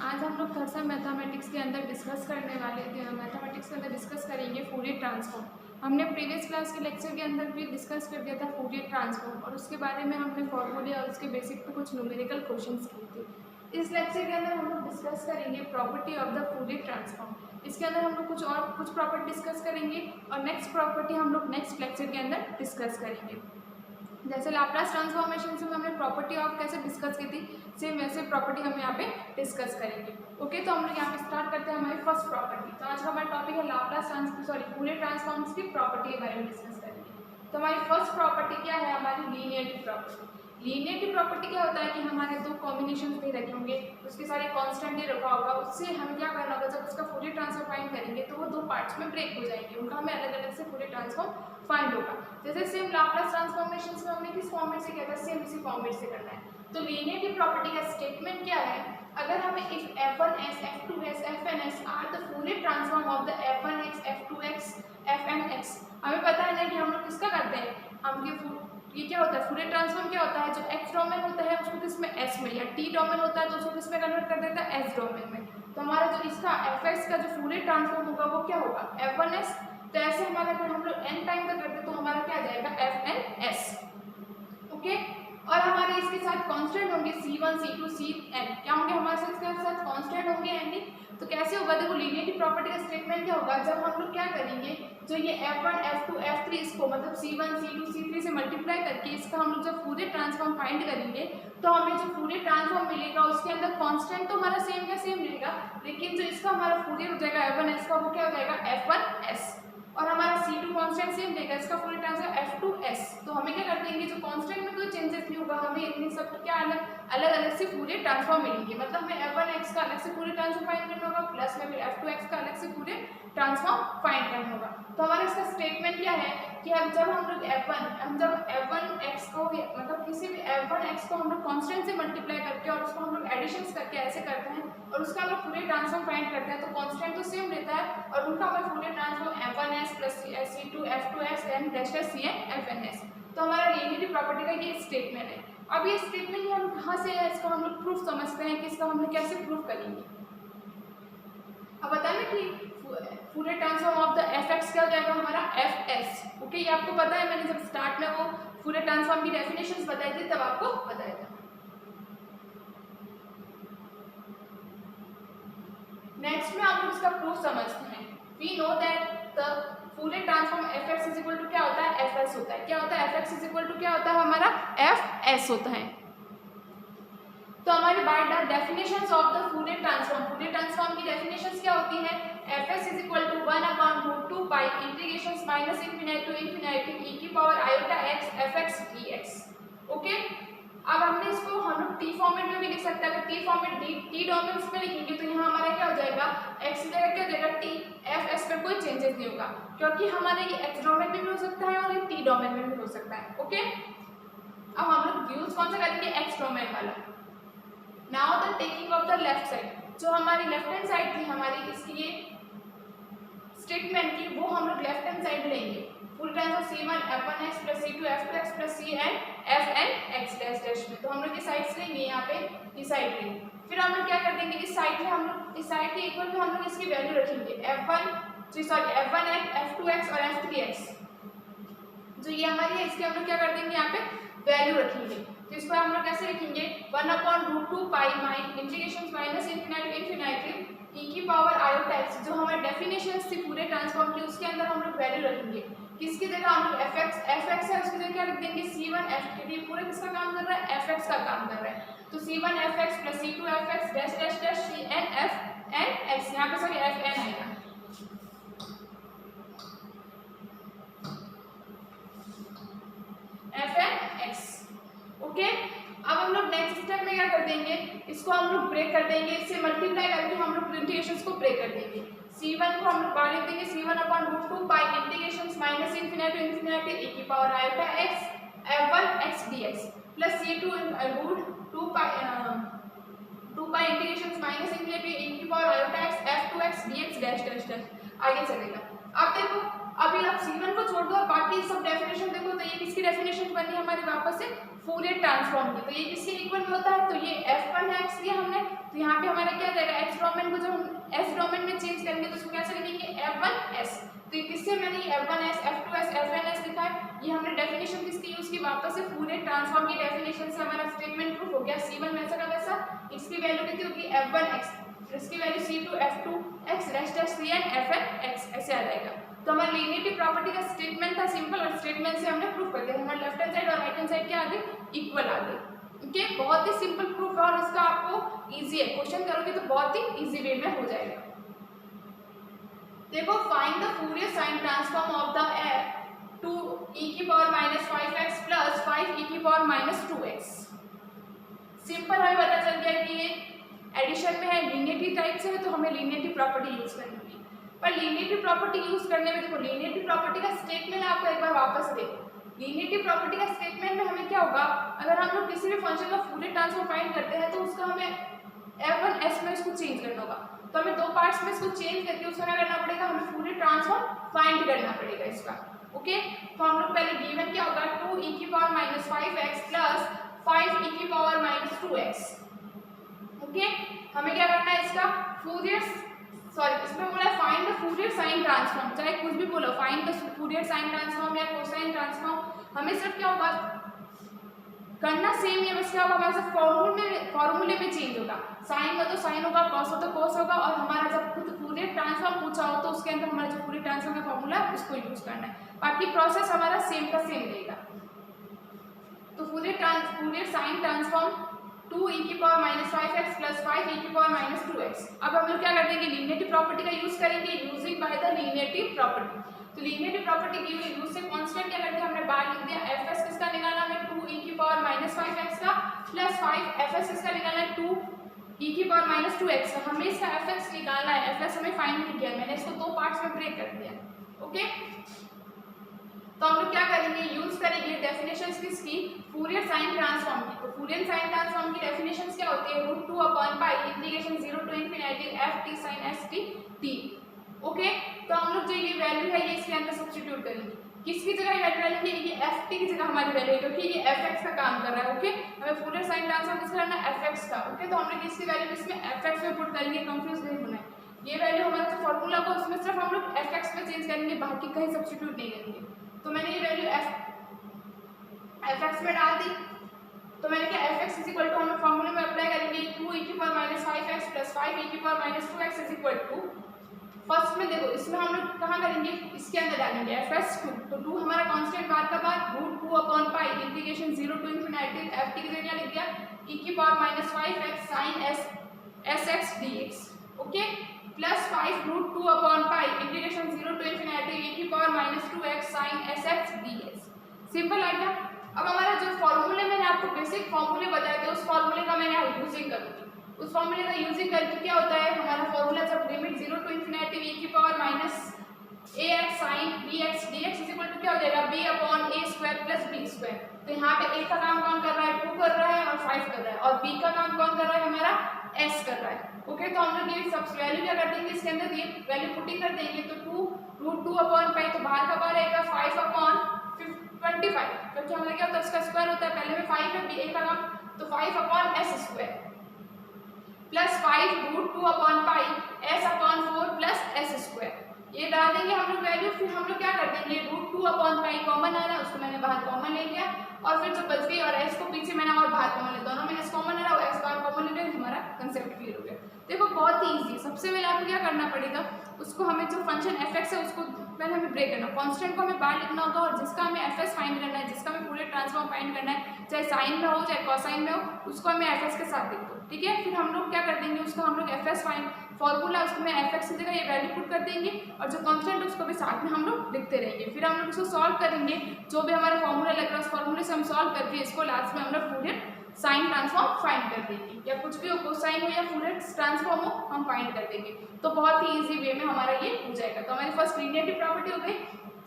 आज हम लोग थर्ड सेम मैथमेटिक्स के अंदर डिस्कस करने वाले मैथमेटिक्स के अंदर डिस्कस करेंगे फूरियर ट्रांसफॉर्म। हमने प्रीवियस क्लास के लेक्चर के अंदर भी डिस्कस कर दिया था फूरियर ट्रांसफॉर्म और उसके बारे में हमने फॉर्मूले और उसके बेसिक पे कुछ न्यूमेरिकल क्वेश्चंस किए थे। इस लेक्चर के अंदर हम लोग डिस्कस करेंगे property of the Fourier transform. इसके अंदर हम लोग कुछ प्रॉपर्टी डिस्कस करेंगे और नेक्स्ट प्रॉपर्टी हम लोग नेक्स्ट लेक्चर के अंदर डिस्कस करेंगे। जैसे लाप्लास ट्रांसफॉर्मेशन से हमने प्रॉपर्टी ऑफ कैसे डिस्कस की थी, सेम वैसे प्रॉपर्टी हम यहाँ पे डिस्कस करेंगे। ओके, तो हम लोग यहाँ पे स्टार्ट करते हैं हमारी फर्स्ट प्रॉपर्टी। तो आज का हमारा टॉपिक है फूरियर ट्रांसफॉर्म्स की प्रॉपर्टी के बारे में डिस्कस करेंगे। तो हमारी फर्स्ट प्रॉपर्टी क्या है, हमारी लीनियरिटी प्रॉपर्टी। लीनियरिटी प्रॉपर्टी क्या होता है कि हमारे दो कॉम्बिनेशन दे रखे होंगे, उसके सारे कांस्टेंट दे रखा होगा, उससे हमें क्या करना होगा, जब उसका फूरियर ट्रांसफॉर्म फाइंड करेंगे तो वो दो पार्ट्स में ब्रेक हो जाएंगे, उनका हमें अलग अलग से फूरियर ट्रांसफॉर्म फाइंड होगा। जैसे सेम लाप्लास ट्रांसफॉर्मेशन में हमने किस फॉर्मेट से किया था, सेम इसी फॉर्मेट से करना है। तो लीनियरिटी प्रॉपर्टी का स्टेटमेंट क्या है, अगर हमें if f1s f2s fns are the Fourier transform of the f1x f2x fnx, हमें पता है ना कि हम लोग किसका करते हैं, हम ये क्या होता है, फूरियर ट्रांसफॉर्म क्या होता है, जो x डोमेन होता है उसको किस में s में, या t डोमेन होता है तो उसको किस में कन्वर्ट कर देता है, s डोमेन में। तो हमारा जो इसका fx का जो फूरियर ट्रांसफॉर्म होगा वो क्या होगा, f1s। तो ऐसे हमारा अगर हम लोग n टाइम का करते तो हमारा क्या आ जाएगा, fns। ओके, और हमारे इसके साथ कांस्टेंट होंगे c1 c2 cn, क्या होंगे हमारे साथ, इसके साथ कांस्टेंट होंगे n। तो कैसे होगा, देखो लीनियरिटी प्रॉपर्टी का स्टेटमेंट क्या होगा, जब हम लोग क्या करेंगे, जो ये f1 f2 f3 इसको मतलब c1 c2 c3 से मल्टीप्लाई करके इसका हम लोग जब फूरियर ट्रांसफॉर्म फाइंड करेंगे तो हमें जो फूरियर ट्रांसफॉर्म मिलेगा उसके अंदर कांस्टेंट तो हमारा सेम का सेम मिलेगा, लेकिन जो इसका हमारा फूरियर हो जाएगा f1s का वो क्या हो जाएगा f1s, और हमारा c2 कांस्टेंट सेम देगा, इसका फूरियर ट्रांसफॉर्म f2s। तो हमें क्या कर देंगे, जो कांस्टेंट में कोई चेंजेस नहीं होगा, हमें इन सब क्या अलग अलग से फूरियर ट्रांसफॉर्म मिलेंगे। मतलब हमें f1x का अलग से फूरियर ट्रांसफॉर्म फाइंड करना होगा, प्लस में फिर f2x का अलग से फूरियर ट्रांसफॉर्म फाइंड करना होगा। तो हमारा इसका स्टेटमेंट क्या है कि जब हम लोग f1x को मतलब किसी भी f1x को हम लोग कांस्टेंट से मल्टीप्लाई करके और उसको हम लोग एडिशंस करके ऐसे करते हैं और उसका हम लोग फूरियर ट्रांसफॉर्म फाइंड करते हैं, तो कांस्टेंट तो सेम रहता है और उनका हमें Fourier transform f1s plus c2 f2s then dash cn fns। तो हमारा लीनियरिटी प्रॉपर्टी का ये स्टेटमेंट है। अब ये स्टेटमेंट हम कहाँ से है, इसका हम लोग प्रूफ समझते हैं कि इसका हम लोग कैसे प्रूफ करेंगे। अब बताएं ना कि Fourier transform of the fx क्या हो जाएगा हमारा fs। ओके, ये आपको पता है, मैंने जब स्टार्ट में वो फूरियर ट्रांसफॉर्म की डेफिनेशंस बताई थी तब आपको बताया था। नेक्स्ट में आप लोग इसका प्रूफ समझते हैं। We know that the Fourier transform fx is equal to क्या होता है, fs होता है। क्या होता है, fx इज इक्वल टू क्या होता है हमारा fs होता है। तो हमारी by the definitions of the Fourier transform की डेफिनेशंस क्या होती है, fs is equal to 1/√2 pi integrations minus infinity to infinity e की power iota x fx dx। Okay, अब हमने इसको हम लोग टी फॉर्मेट में भी लिख सकते हैं। अगर टी फॉर्मेट टी डोमेन्स में लिखेंगे तो यहाँ हमारा क्या हो जाएगा, x की जगह क्या हो जाएगा टी, fs पर कोई चेंजेस नहीं होगा क्योंकि हमारे ये x डोमेन में भी हो सकता है और ये टी डोमेन में भी हो सकता है। ओके, अब हम लोग यूज कौन सा करेंगे, x डोमेन वाला। Now the taking of the left side, जो हमारी लेफ्ट हैंड साइड थी हमारी इसकी ये स्टेटमेंट की, वो हम लोग लेफ्ट हैंड साइड लेंगे। Full transform c1 f1x plus c2 f2x plus cn fnx dash dash में, तो हम लोग ये साइड्स लेंगे, यहाँ पे ये साइड लेंगे। फिर हम लोग क्या कर देंगे, इस साइड में हम लोग इस साइड के इक्वल में हम लोग इसकी वैल्यू रखेंगे f1x f2x और f3x, जो ये हमारी है इसकी हम लोग क्या कर देंगे, यहाँ पे वैल्यू रखेंगे। तो इसको हम लोग कैसे लिखेंगे, 1/√2 पाई माइन इंटीग्रेशन माइनस इनफिनिटी e की पावर आयोटा x, जो हमारे डेफिनेशंस थी पूरे ट्रांसफॉर्म की उसके अंदर हम लोग वैल्यू रखेंगे। किसकी जगह हम लोग fx है उसकी जगह क्या लिख देंगे, c1 f, क्योंकि पूरे किसका काम कर रहा है, fx का काम कर रहा है। तो c1 fx plus c2 fx dash dash dash cn fnx, यहाँ पे सॉरी fn आएगा। fnx। ओके, अब हम लोग नेक्स्ट स्टेप में क्या कर देंगे, इसको हम लोग ब्रेक कर देंगे, इससे मल्टीप्लाई करके हम लोग इंटीग्रेशंस को ब्रेक कर देंगे। c1 को हम लोग बाहर लिख देंगे c1/√2 pi integrations minus infinity to infinity e की power iota x f1x dx plus c2 √2 pi integrations minus infinity e की power iota x f2x dx dash dash dash आगे चलेगा। अब देखो, अभी आप c1 को छोड़ दो और बाकी सब डेफिनेशन देखो, तो ये किसकी डेफिनेशन बनी हमारी वापस से फूरियर ट्रांसफॉर्म की। तो ये किसके इक्वल में होता है, तो ये f1 है x लिया हमने, तो यहाँ पे हमारा क्या जाएगा एस डोमेन में चेंज करेंगे तो उसको कैसे लिखेंगे F1S। तो किससे मैंने F1S, F2S, Fns लिखा है, ये हमने डेफिनेशन किसकी यूज की, वापस से फूरियर ट्रांसफॉर्म की डेफिनेशन से हमारा स्टेटमेंट प्रूफ हो गया। C1 वैसा का वैसा, इसकी वैल्यू कितनी होगी F1x, इसकी वैल्यू C2 F2x रेस्ट है Cn Fnx, ऐसे आ जाएगा। तो हमारा लीनियरिटी प्रॉपर्टी का स्टेटमेंट था सिंपल, और स्टेटमेंट से हमने प्रूफ कर दिया। हमारे लेफ्ट हैंड साइड और राइट हैंड साइड क्या आ गए, इक्वल आ गए। ओके, बहुत ही सिंपल प्रूफ है और इसका आपको इजी है, क्वेश्चन करोगे तो बहुत ही इजी वे में हो जाएगा। देखो, find the Fourier sine transform of the 2e⁻⁵x plus 5e⁻�2x। Simple हमें पता चल गया कि ये एडिशन में है, लीनियरिटी टाइप से है, तो हमें लीनियरिटी प्रॉपर्टी यूज करनी होगी। पर लीनियरिटी प्रॉपर्टी यूज करने में देखो, लीनियरिटी प्रॉपर्टी का स्टेटमेंट आपको एक बार वापस देखो। लीनियरिटी प्रॉपर्टी का स्टेटमेंट में हमें क्या होगा, अगर हम लोग किसी भी फंक्शन का फूरियर ट्रांसफॉर्म फाइंड करते हैं तो उसका हमें F1S में इसको चेंज करना होगा। तो हमें दो पार्ट्स में इसको चेंज करके उसका क्या करना पड़ेगा, हमें फूरियर ट्रांसफॉर्म फाइंड करना पड़ेगा इसका। ओके, तो हम लोग पहले गिवन क्या होगा 2e⁻⁵x प्लस 5e⁻�2x। ओके, हमें क्या करना है इसका इसमें बोला find the Fourier sine transform, चाहे कुछ भी बोलो, find the Fourier sine transform या कोसाइन ट्रांसफॉर्म, हमें सिर्फ क्या होगा करना सेम ही है, बस क्या होगा हमारे साथ फॉर्मूले में चेंज होगा। साइन हो तो साइन होगा, कॉस हो तो कॉस होगा, और हमारा जब खुद फूरियर ट्रांसफॉर्म पूछा हो तो उसके अंदर हमारा जो फूरियर ट्रांसफॉर्म का फॉर्मूला है उसको यूज करना है, बाकी प्रोसेस हमारा सेम का सेम रहेगा। तो Fourier sine transform 2e⁻⁵x plus 5e⁻�2x। अब हम लोग क्या कर देंगे, लीनियरिटी प्रॉपर्टी का यूज करेंगे, using by the linearity property. तो लीनियरिटी प्रॉपर्टी की यूज से कांस्टेंट क्या करते हैं, हमने बाहर लिख दिया fs किसका निकालना है 2e⁻⁵x का प्लस 5 fs किसका निकालना है 2e⁻�2x। हमें इसका fx निकालना है, fs हमें फाइंड नहीं किया, मैंने इसको दो पार्ट्स में ब्रेक कर दिया। ओके, तो हम लोग क्या करेंगे, यूज करेंगे डेफिनेशंस किसकी, फूरियर साइन ट्रांसफॉर्म की। तो फूरियर साइन ट्रांसफॉर्म की डेफिनेशंस क्या होती है, √2/π integration 0 to ∞ ft sin st t। Okay, तो हम लोग जो ये वैल्यू है ये इसके अंदर सब्स्टिट्यूट करेंगे, किसकी जगह वैल्यू डालेंगे, ये ft की जगह हमारी वैल्यू है, क्योंकि ये fx का काम कर रहा है। ओके, हमें फूरियर साइन ट्रांसफॉर्म किसका करना है, fx का। ओके, तो हम लोग इसकी वैल्यू इसमें fx में पुट करेंगे, कंफ्यूज नहीं होना है। ये वैल्यू हमारा जो फॉर्मूला होगा उसमें सिर्फ हम लोग fx में चेंज करेंगे, बाकी कहीं सब्स्टिट्यूट नहीं करेंगे। तो मैंने ये वैल्यू fx में डाल दी, तो मैंने क्या fx इज इक्वल टू हम लोग फॉर्मूले में अप्लाई करेंगे 2e⁻⁵x plus 5e⁻�2x is equal to, first में देखो इसमें हम लोग कहाँ करेंगे, इसके अंदर डालेंगे fs2। तो 2 हमारा कांस्टेंट बार का बार √2/π इंटीग्रेशन 0 to ∞ ft की जगह लिख दिया e⁻⁵x sin sx dx। Okay, plus 5 √2/π integration 0 to ∞ e⁻�2x sin sx dx। Simple आ गया। अब हमारा जो फॉर्मूले मैंने आपको बेसिक फॉर्मूले बताए थे उस फॉर्मूले का मैंने यूजिंग करूँगी। उस फॉर्मूले का यूजिंग करके क्या होता है, हमारा फॉर्मूला जब limit 0 to ∞ e⁻⁴ax sin bx dx is equal to क्या हो जाएगा b/a² प्लस b²। तो यहाँ पे a का काम कौन कर रहा है, 2 कर रहा है और 5 कर रहा है, और b का काम कौन कर रहा है, हमारा s कर रहा है। ओके, तो हम लोग ये सब वैल्यू क्या कर देंगे, इसके अंदर ये वैल्यू पुटिंग कर देंगे, तो 2√2/π तो बाहर का बार आएगा 5/25, क्योंकि हमारा क्या होता है उसका स्क्वायर होता है, पहले में 5 है a का नाम, तो 5/s² plus 5√2/π s/4 plus s²। ये डाल देंगे हम लोग वैल्यू, फिर हम लोग क्या कर देंगे √2/π कॉमन आ रहा है उसको मैंने बाहर कॉमन ले लिया, और फिर जो बच गई और s को पीछे मैंने और बाहर कॉमन ले, दोनों में s कॉमन आ रहा है, s बाहर कॉमन ले लिया, हमारा कंसेप्ट क्लियर हो गया। देखो बहुत ही इजी, सबसे पहले आपको क्या करना पड़ेगा, उसको हमें जो फंक्शन fx है उसको पहले हमें ब्रेक करना, कांस्टेंट को हमें बाहर लिखना होगा, और जिसका हमें fs फाइंड करना है, जिसका हमें फूरियर ट्रांसफॉर्म फाइंड करना है, चाहे साइन में हो चाहे कोसाइन में हो, उसको हमें fs के साथ लिख दो। ठीक है, फिर हम लोग क्या कर देंगे, उसको हम लोग fs फाइंड फॉर्मूला उसको में fx की जगह ये वैल्यू पुट कर देंगे, और जो कांस्टेंट है उसको भी साथ में हम लोग लिखते रहेंगे। फिर हम लोग उसको सॉल्व करेंगे, जो भी हमारा फॉर्मूला लग रहा है उस फॉर्मूले से हम सॉल्व करके इसको लास्ट में हम लोग फूरियर साइन ट्रांसफॉर्म फाइंड कर देंगे, या कुछ भी हो, कोसाइन हो या फूरियर ट्रांसफॉर्म हो, हम फाइंड कर देंगे। तो बहुत ही इजी वे में हमारा ये हो जाएगा। तो हमारी फर्स्ट लीनियरिटी प्रॉपर्टी हो गई।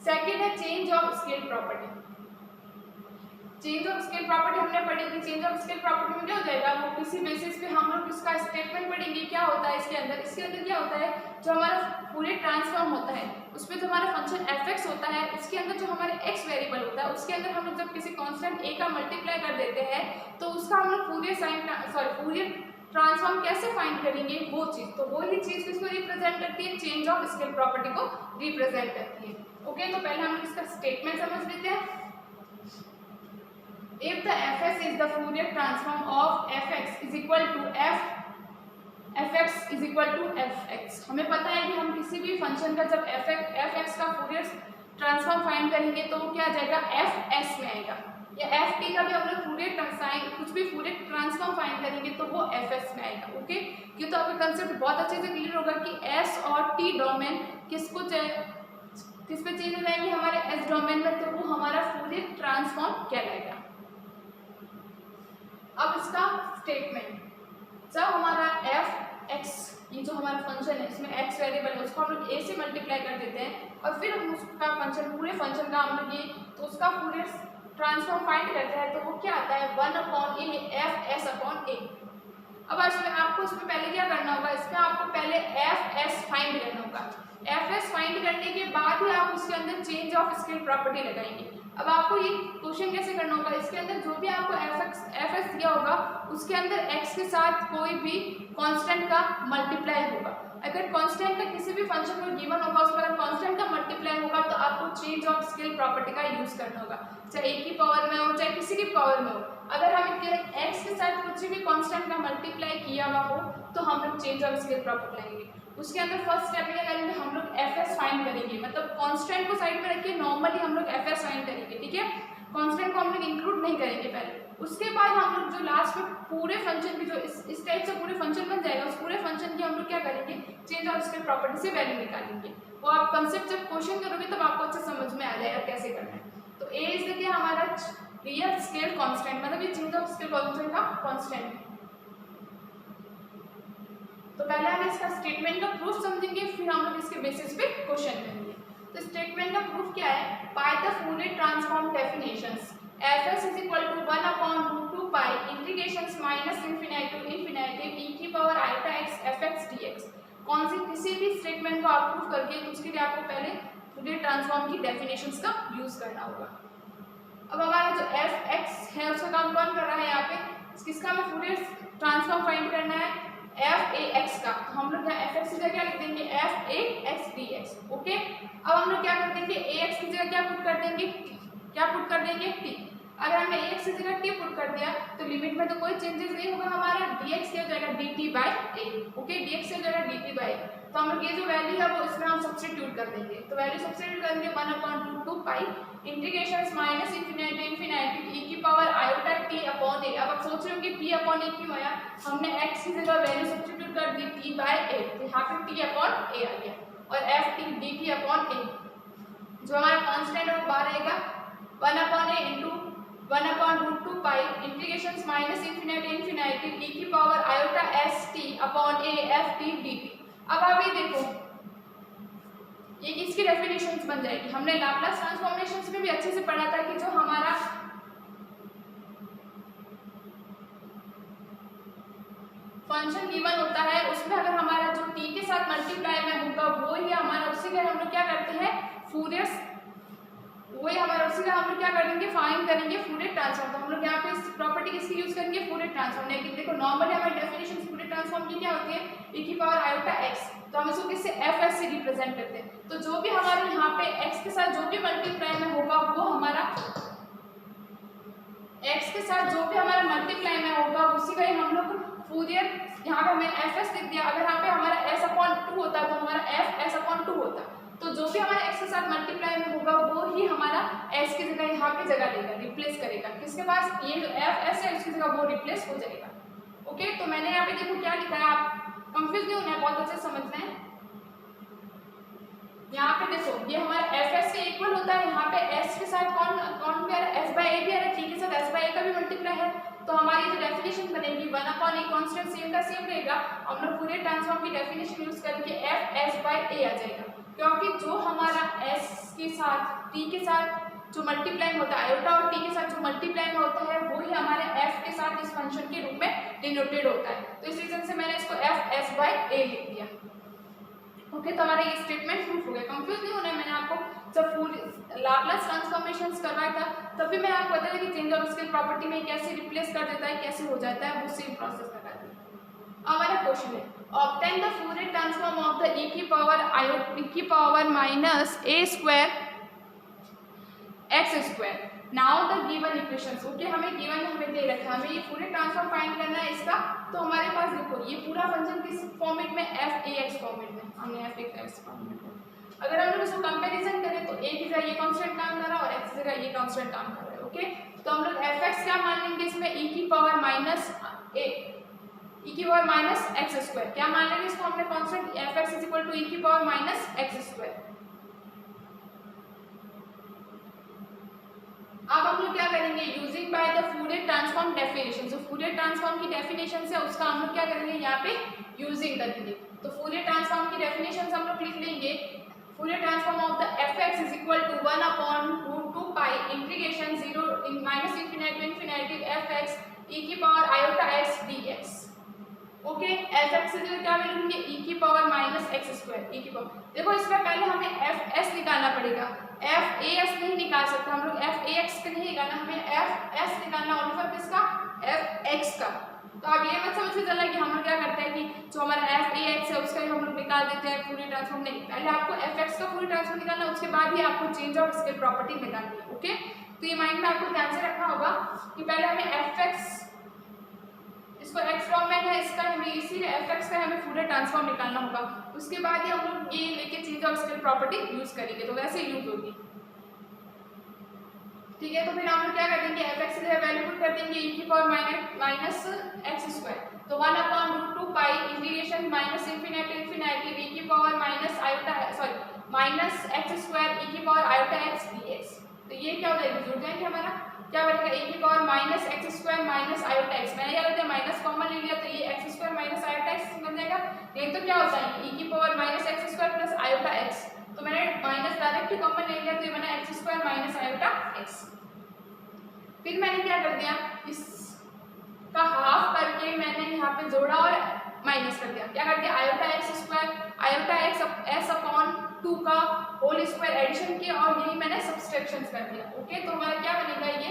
सेकंड है change of scale property. Change of scale property हमने पढ़ी थी। चेंज ऑफ स्केल प्रॉपर्टी में क्या हो जाएगा, वो किसी बेसिस पे हम लोग इसका स्टेटमेंट पढ़ेंगे क्या होता है इसके अंदर क्या होता है, जो हमारा फूरियर ट्रांसफॉर्म होता है उसमें जो हमारा फंक्शन fx होता है उसके अंदर जो हमारे x वेरिएबल होता है उसके अंदर हम लोग जब किसी कांस्टेंट a का मल्टीप्लाई कर देते हैं तो उसका हम लोग फूरियर ट्रांसफॉर्म कैसे फाइंड करेंगे वो चीज़, तो वो ही चीज़ किसको रिप्रेजेंट करती है, चेंज ऑफ स्केल प्रॉपर्टी को रिप्रेजेंट करती है। ओके, तो पहले हम इसका स्टेटमेंट समझ लेते हैं। If the fs is the Fourier transform of fx is equal to fx is equal to fx, हमें पता है कि हम किसी भी फंक्शन का जब fx का फूरियर ट्रांसफॉर्म फाइंड करेंगे तो वो क्या आ जाएगा, fs में आएगा, या ft का भी हम लोग फूरियर कुछ भी फूरियर ट्रांसफॉर्म फाइंड करेंगे तो वो fs में आएगा। ओके, क्यों, तो आपका कंसेप्ट बहुत अच्छे से क्लियर होगा कि s और t डोमेन किस पे चेंज हो जाएंगे, हमारे s डोमेन में, तो वो हमारा फूरियर ट्रांसफॉर्म कहलाएगा। अब इसका स्टेटमेंट, जब हमारा fx, ये जो हमारा फंक्शन है इसमें x वेरिएबल है, उसको हम लोग a से मल्टीप्लाई कर देते हैं और फिर हम उसका फंक्शन, पूरे फंक्शन का हम लोग ये, तो उसका फूरियर ट्रांसफॉर्म फाइंड करते हैं, तो वो क्या आता है 1/a fs/a। अब आपको इसमें पहले क्या करना होगा, इसमें आपको पहले fs फाइंड करना होगा। fs फाइंड करने के बाद ही आप उसके अंदर चेंज ऑफ स्केल प्रॉपर्टी लगाएंगे। अब आपको ये क्वेश्चन कैसे करना होगा, इसके अंदर जो भी आपको fs दिया होगा उसके अंदर x के साथ कोई भी कांस्टेंट का मल्टीप्लाई होगा। अगर कांस्टेंट का किसी भी फंक्शन को गिवन होगा उसमें अगर कांस्टेंट का मल्टीप्लाई होगा तो आपको चेंज ऑफ स्केल प्रॉपर्टी का यूज करना होगा, चाहे a की पावर में हो चाहे किसी की पावर में हो। अगर हम x के साथ कुछ भी कांस्टेंट का मल्टीप्लाई किया हुआ हो तो हम लोग चेंज ऑफ स्केल प्रॉपर्टी लाएंगे। उसके अंदर फर्स्ट स्टेप में क्या करेंगे, हम लोग fs फाइंड करेंगे, मतलब कांस्टेंट को साइड में रख के नॉर्मली हम लोग fs फाइंड करेंगे, ठीक है, कांस्टेंट को हम लोग इंक्लूड नहीं करेंगे पहले। उसके बाद हम लोग जो लास्ट में पूरे फंक्शन की जो इस टाइप से पूरे फंक्शन बन जाएगा, उस पूरे फंक्शन की हम लोग क्या करेंगे, चेंज ऑफ स्केल प्रॉपर्टी से वैल्यू निकालेंगे। वो आप कंसेप्ट जब क्वेश्चन करोगे तब आपको अच्छा समझ में आ जाएगा कैसे करना है। तो a इज देखिए हमारा रियल स्केल कांस्टेंट, मतलब ये चेंज ऑफ स्केल फंक्शन का कांस्टेंट है। तो पहले हम इसका स्टेटमेंट का प्रूफ समझेंगे, फिर हम लोग इसके बेसिस पे क्वेश्चन करेंगे। तो स्टेटमेंट का प्रूफ क्या है, bye the Fourier transform definitions fs is equal to 1/√2 pi integrations minus infinity to infinity e की power iota x fx dx। कौन सी किसी भी स्टेटमेंट को आप प्रूफ करके उसके लिए आपको पहले फूरियर ट्रांसफॉर्म की डेफिनेशंस का यूज करना होगा। अब हमारा जो fx है उसका काम कौन कर रहा है, यहाँ पे किसका हमें फूरियर ट्रांसफॉर्म फाइंड करना है, f(a(x) का, तो हम लोग यहाँ fx की जगह क्या लिख देंगे f(a(x) dx। ओके, अब हम लोग क्या कर देंगे, ax की जगह क्या पुट कर देंगे, t। अगर हमने ax की जगह t पुट कर दिया तो लिमिट में तो कोई चेंजेस नहीं होगा, हमारा dx क्या हो जाएगा dt/a। ओके, dx की जगह dt/a, तो हम लोग ये जो वैल्यू है वो इसमें हम सब्स्टिट्यूट कर देंगे। तो वैल्यू सब्स्टिट्यूट करेंगे 1/√2 pi integrations minus infinity infinity e की पावर iota t/a। अब आप सोच रहे हो कि p/a क्यों आया, हमने x की जगह वैल्यू सब्स्टिट्यूट कर दी t/a, तो यहाँ पे t/a आ गया और ft dt/a, जो हमारा कांस्टेंट है वो बाहर आएगा 1/a into 1/√2 pi integrations minus infinity e की power iota st/a ft dt। अब आप ये देखो, ये किसकी डेफिनेशंस बन जाएगी, हमने लाप्लास ट्रांसफॉर्मेशंस में भी अच्छे से पढ़ा था कि जो हमारा फंक्शन गिवन होता है उसमें अगर हमारा जो t के साथ मल्टीप्लाई में होगा वो ही हमारा, उसी का हम लोग क्या करते हैं फूरियर, वही हमारा उसी का हम लोग क्या करेंगे फाइंड करेंगे फूरियर ट्रांसफॉर्म। तो हम लोग यहाँ पे इस प्रॉपर्टी किसकी यूज करेंगे, फूरियर ट्रांसफॉर्म। लेकिन देखो नॉर्मली हमारी डेफिनेशन फूरियर ट्रांसफॉर्म की क्या होती है, e की पावर iota x, तो हम इसको किससे fs से रिप्रेजेंट करते हैं। तो जो भी हमारे यहाँ पे x के साथ जो भी मल्टीप्लाई में होगा वो हमारा x के साथ जो भी हमारा मल्टीप्लाई में होगा उसी का ही हम लोग फूरियर, यहाँ पे हमें fs लिख दिया। अगर यहाँ पे हमारा s/2 होता तो हमारा f(s/2) होता, तो जो भी हमारा x के साथ मल्टीप्लाई में होगा वो ही हमारा s की जगह यहाँ पे जगह लेगा, रिप्लेस करेगा किसके पास, ये जो fs है उसकी जगह वो रिप्लेस हो जाएगा। ओके, तो मैंने यहाँ पे देखो क्या लिखा है, आप कंफ्यूज नहीं होना है, बहुत अच्छे से समझना है। यहाँ पे देखो ये हमारा fs के इक्वल होता है, यहाँ पे s के साथ कौन भी आ रहा है, s/a भी आ रहा है, t के साथ s/a का भी मल्टीप्लाई है, तो हमारी जो डेफिनेशन बनेगी 1/a कांस्टेंट सेम का सेम रहेगा। हम लोग फूरियर ट्रांसफॉर्म की डेफिनेशन यूज करके fs/a आ जाएगा, क्योंकि जो हमारा s के साथ t के साथ जो मल्टीप्लाई होता है, आयोटा और t के साथ जो मल्टीप्लाई में होता है वही हमारे f के साथ इस फंक्शन के रूप में डिनोटेड होता है। तो इस रीजन से मैंने इसको fs/a लिख दिया। ओके, तो हमारा ये स्टेटमेंट प्रूफ हो गया। कंफ्यूज नहीं होना है, मैंने आपको जब फूल लाप्लास ट्रांसफॉर्मेशंस करवाया था तब भी मैंने आपको बताया कि चेंज ऑफ स्केल प्रॉपर्टी में कैसे रिप्लेस कर देता है, कैसे हो जाता है, वो सेम प्रोसेस लगा दिया। हमारा क्वेश्चन है obtain the Fourier transform of the e की power minus a square x square. Now the given equations. Okay, हमें दे रखा है, हमें ये फूरियर ट्रांसफॉर्म फाइंड करना है इसका। तो हमारे पास देखो ये पूरा फंक्शन किस फॉर्मेट में, f(ax) फॉर्मेट में, हमने f(ax) फॉर्मेट में। अगर हम लोग इसको कंपैरिजन करें तो a की जगह ये कांस्टेंट काम कर रहा है और x की जगह ये कांस्टेंट काम कर रहा है। ओके, तो हम लोग fx क्या मान लेंगे इसमें, e की पावर माइनस x स्क्वायर क्या मान लेंगे इसको हमने constant, fx is equal to e की पावर माइनस x स्क्वायर। अब हम लोग क्या करेंगे, using by the Fourier transform definition. जो फूरियर ट्रांसफॉर्म की डेफिनेशन है उसका हम लोग क्या करेंगे यहाँ पे यूजिंग करेंगे। तो फूरियर ट्रांसफॉर्म की डेफिनेशन हम लोग लिख लेंगे, Fourier transform of the fx is equal to 1/√2 pi integration 0 minus infinity to infinity fx e की power iota x dx। Okay, fx से जो क्या मिलेंगे e की power minus x square e की पावर। देखो इसमें पहले हमें fs निकालना पड़ेगा, fas नहीं निकाल सकते हम लोग, fax का नहीं निकालना, हमें fs निकालना ओनली फॉर किसका, fx का। तो अब ये मत समझ के चलना कि हम लोग क्या करते हैं कि जो हमारा fax है उसका ही हम लोग निकाल देते हैं फूरियर ट्रांसफॉर्म। नहीं, पहले आपको fx का फूरियर ट्रांसफॉर्म निकालना, उसके बाद ही आपको चेंज ऑफ स्केल प्रॉपर्टी निकालनी है। ओके, तो ये माइंड में आपको ध्यान से रखना होगा कि पहले हमें fx, इसको x फॉर्म में है, इसका हमें इसीलिए fx का हमें फूरियर ट्रांसफॉर्म निकालना होगा, उसके बाद ही हम लोग ये लेके change of scale property use करेंगे, तो वैसे यूज होगी। ठीक है, तो फिर हम लोग क्या कर देंगे, fx से वैल्यू पुट कर देंगे e की पावर माइनस x स्क्वायर। तो 1/√2 pi integration minus infinity to infinity e की power minus x square e की पावर iota x dx। तो ये क्या हो जाएगा, जुड़ जाएंगे, हमारा क्या बनेगा e की power minus x square minus iota x। मैंने क्या करते हैं माइनस कॉमन ले लिया तो ये x square minus iota x बन जाएगा। नहीं तो क्या होता है e की power minus x square plus iota x, तो मैंने माइनस डायरेक्ट ही कॉमन ले लिया तो ये बना x square minus iota x। फिर मैंने क्या कर दिया, इसका हाफ करके मैंने यहाँ पे जोड़ा और माइनस कर दिया, क्या कर दिया iota x square iota x s upon 2 का होल स्क्वायर एडिशन किया और यही मैंने सब्सट्रैक्शन कर दिया। ओके, तो हमारा क्या बनेगा, ये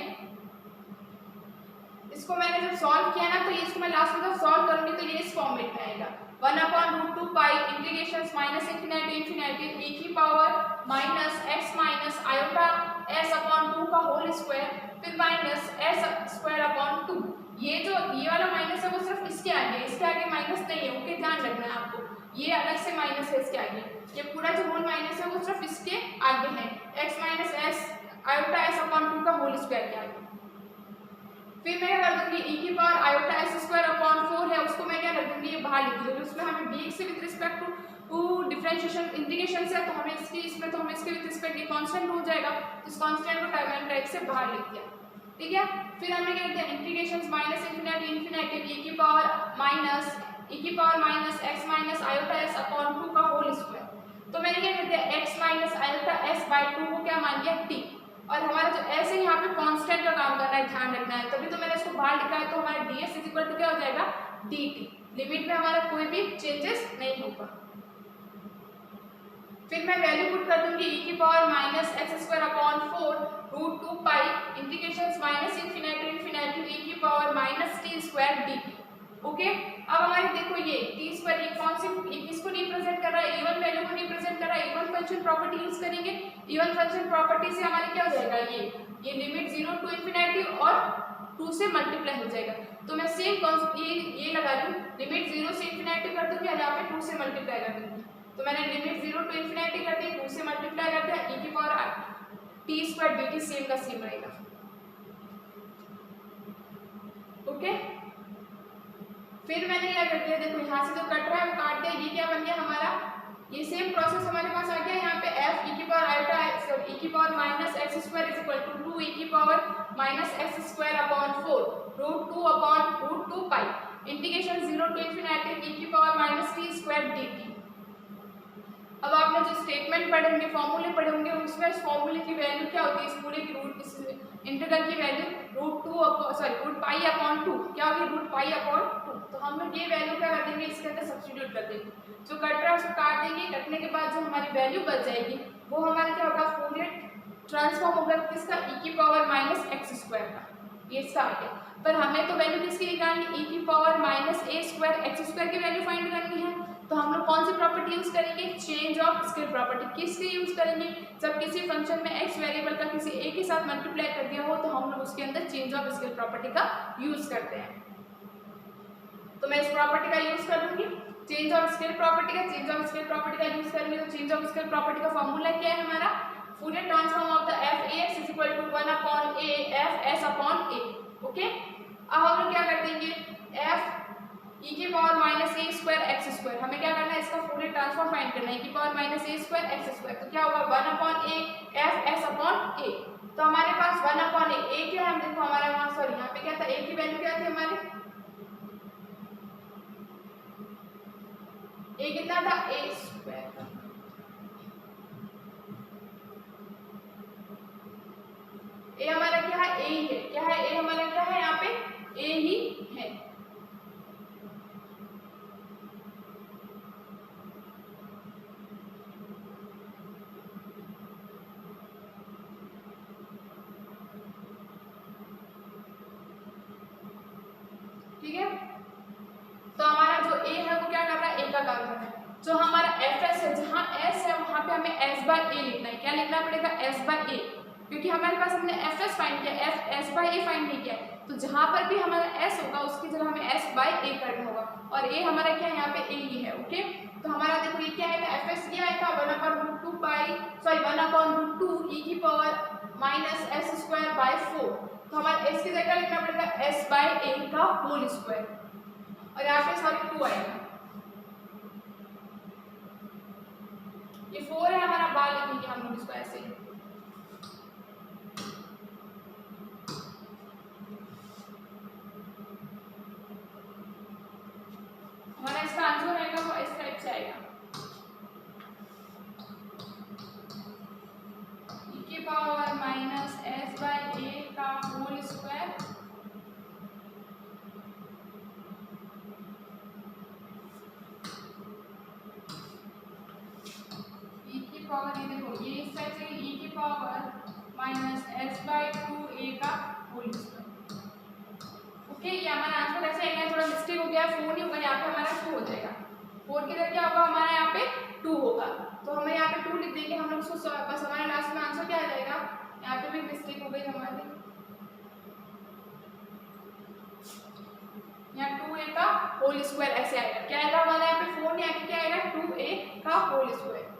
इसको मैंने जब सॉल्व किया ना तो ये इसको मैं लास्ट में जब सॉल्व करूंगी तो ये इस फॉर्मेट में आएगा, 1/√2 pi integration minus infinity to infinity e की power minus x minus iota s upon 2 का होल स्क्वायर, फिर माइनस s स्क्वायर अपॉन 2। ये जो ये वाला माइनस है वो सिर्फ इसके आगे माइनस नहीं है। ओके, ध्यान रखना है आपको, ये अलग से माइनस है इसके आगे, ये पूरा जो होल माइनस है वो सिर्फ इसके आगे है, x minus s iota s upon 2 का होल स्क्वायर के आगे। फिर मैं क्या कर दूंगी e की power iota s square upon 4 है, उसको मैं क्या कर दूंगी, ये बाहर लिख दूंगी, उसमें हमें dx से with respect to differentiation integration से, तो हमें इसके विद रिस्पेक्ट ये कांस्टेंट हो जाएगा, तो इस कांस्टेंट को टाइप से बाहर लिख दिया। ठीक है, फिर हमने क्या किया, integration minus infinity infinity e की power minus x minus iota s upon 2 का होल स्क्वायर। तो मैंने क्या कर दिया, x minus iota s by 2 को क्या मान लिया t, और हमारा जो ऐसे यहाँ पे कांस्टेंट का काम कर रहा है, ध्यान रखना है, तभी तो मैंने इसको बाहर लिखा है। तो हमारा ds इज इक्वल टू क्या हो जाएगा, dt, लिमिट में हमारा कोई भी चेंजेस नहीं होगा। फिर मैं वैल्यू पुट कर दूंगी e की power minus x square upon 4√2 pi integration minus infinity to infinity e की power minus t square dt। Okay, अब हमारे देखो ये t स्क्वायर ये कौन सी किसको रिप्रेजेंट कर रहा है, इवन वैल्यू को रिप्रेजेंट कर रहा है। इवन फंक्शन प्रॉपर्टी यूज करेंगे, इवन फंक्शन प्रॉपर्टी से हमारे क्या हो जाएगा, ये लिमिट 0 टू इंफिनिटी और 2 से मल्टीप्लाई हो जाएगा। तो मैं सेम कॉन्सेप्ट ये लगा दूं, लिमिट 0 से इंफिनिटी कर दूंगी और यहाँ पे 2 से मल्टीप्लाई कर दूंगी। तो मैंने लिमिट 0 टू इंफिनिटी कर दी, 2 से मल्टीप्लाई कर दिया, e की power t square dt same का सेम रहेगा। ओके, फिर मैंने क्या कर दिया, देखो यहाँ से जो कट रहा है वो काट दिया, ये क्या बन गया हमारा, ये सेम प्रोसेस हमारे पास आ गया। यहाँ पे f e की पावर iota e की power minus x square is equal to 2 e की power minus x square upon 4√2 upon √2 pi integration 0 to infinity e की power minus t square dt। अब आपने जो स्टेटमेंट पढ़े होंगे, फॉर्मूले पढ़े होंगे, उसमें इस फॉर्मूले की वैल्यू क्या होती है, इस पूरे की रूट, इस इंटीग्रल की वैल्यू रूट पाई अपॉन 2 क्या होगी, रूट पाई अपॉन 2। तो हम लोग ये वैल्यू क्या कर देंगे, इसके अंदर सब्स्टिट्यूट कर देंगे, जो कट रहा है उसको काट देंगे, कटने के बाद जो हमारी वैल्यू बच जाएगी वो हमारा क्या होगा, फूरियर ट्रांसफॉर्म होगा किसका, e की पावर माइनस x स्क्वायर का। ये इसका आ गया। पर हमें तो वैल्यू किसकी निकालनी, e की power minus a square X square की वैल्यू फाइंड करनी है। तो हम लोग कौन सी प्रॉपर्टी यूज करेंगे, चेंज ऑफ स्केल प्रॉपर्टी। किसके यूज करेंगे, जब किसी फंक्शन में x वेरिएबल का किसी a के साथ मल्टीप्लाई कर दिया हो तो हम लोग उसके अंदर चेंज ऑफ स्केल प्रॉपर्टी का यूज करते हैं। तो मैं इस प्रॉपर्टी का यूज कर लूंगी, चेंज ऑफ स्केल प्रॉपर्टी का यूज करेंगे। तो चेंज ऑफ स्केल प्रॉपर्टी का फॉर्मूला क्या है हमारा, Fourier transform of the F A X is equal to 1/a F S upon A. Okay, अब हम लोग क्या कर देंगे, एफ e की power minus A square X square, हमें क्या करना है, इसका फूरियर ट्रांसफॉर्म फाइंड करना है, e की power minus A square X square. तो क्या होगा 1/a एफ एस अपॉन ए। तो हमारे पास 1/a a क्या है, हम देखो हमारा वहां सॉरी यहाँ पे क्या था, a की वैल्यू क्या थी हमारी, a कितना था, a स्क्वायर था। a हमारा क्या है, a ही है, क्या है a हमारा क्या है, यहाँ पे a ही है। ठीक है, तो हमारा जो a है वो क्या कर रहा है, a का काम कर रहा है। जो हमारा fs है, जहाँ s है वहां पे हमें s/a लिखना है। क्या लिखना पड़ेगा, s/a, क्योंकि हमारे पास हमने fs फाइंड किया, s/a फाइंड नहीं किया। तो जहां पर भी हमारा s होगा उसकी जगह हमें s/a करना होगा, और a हमारा क्या है, यहाँ पे a ही है। ओके, तो हमारा देखो ये क्या है, fs ये आया था 1/2 e की power minus s square by 4। तो हमारे s की जगह लिखना पड़ेगा s/a का होल स्क्वायर, और यहाँ पे सॉरी 2 आएगा, ये 4 है हमारा, बार लिखेंगे हम लोग इसको ऐसे ही। हमारा इसका आंसर रहेगा वो इस टाइप से आएगा, e की पावर माइनस s/a का होल स्क्वायर पावर, ये देखो ये इस साइड से e की पावर माइनस s/2a का होल स्क्वायर। ओके, ये हमारा आंसर ऐसे आएगा, थोड़ा मिस्टेक हो गया, 4 नहीं होगा, यहाँ पे हमारा 2 हो जाएगा। 4 की जगह क्या होगा हमारा, यहाँ पे 2 होगा, तो हमें यहाँ पे 2 लिख देंगे हम लोग उसको, बस हमारे लास्ट में आंसर क्या आ जाएगा, यहाँ पे भी मिस्टेक हो गई हमारी, यहाँ 2a का होल स्क्वायर ऐसे आएगा। क्या आएगा हमारा, यहाँ पे 4 नहीं आएगा, क्या आएगा 2a का होल स्क्वायर।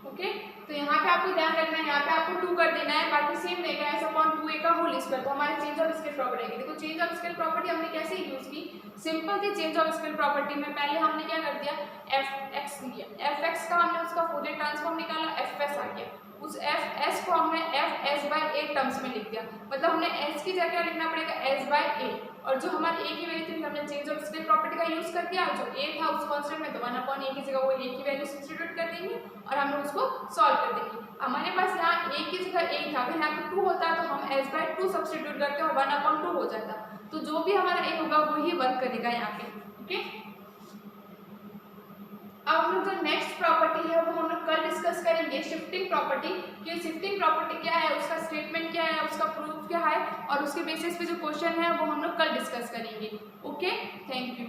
ओके, तो यहाँ पे आपको ध्यान रखना है, यहाँ पे आपको 2 कर देना है, बाकी सेम रहेगा s अपॉन 2a का होल स्क्वायर। तो हमारे चेंज ऑफ स्केल प्रॉपर्टी आएगी। देखो चेंज ऑफ स्केल प्रॉपर्टी हमने कैसे यूज की, सिंपल थी। चेंज ऑफ स्केल प्रॉपर्टी में पहले हमने क्या कर दिया, fx लिया, fx का हमने उसका फूरियर ट्रांसफॉर्म निकाला, fs आ गया, उस fs को हमने fs/a टर्म्स में लिख दिया, मतलब हमने s की जगह लिखना पड़ेगा s/a, और जो हमारे a की वैल्यू थी हमने चेंज ऑफ स्केल प्रॉपर्टी का यूज कर दिया, जो a था उस कांस्टेंट में, तो 1/a की जगह वो a की वैल्यू सब्स्टिट्यूट कर देंगे और हम लोग उसको सॉल्व कर देंगे। हमारे पास यहाँ a की जगह a था, अगर यहाँ पे 2 होता तो हम s/2 सब्स्टिट्यूट करते और 1/2 हो जाता, तो जो भी हमारा a होगा वो ही वर्क करेगा यहाँ पे। ओके, अब हम लोग जो नेक्स्ट प्रॉपर्टी है वो हम लोग कल डिस्कस करेंगे, शिफ्टिंग प्रॉपर्टी। कि शिफ्टिंग प्रॉपर्टी क्या है, उसका स्टेटमेंट क्या है, उसका प्रूफ क्या है, और उसके बेसिस पे जो क्वेश्चन है वो हम लोग कल डिस्कस करेंगे। Okay, thank you.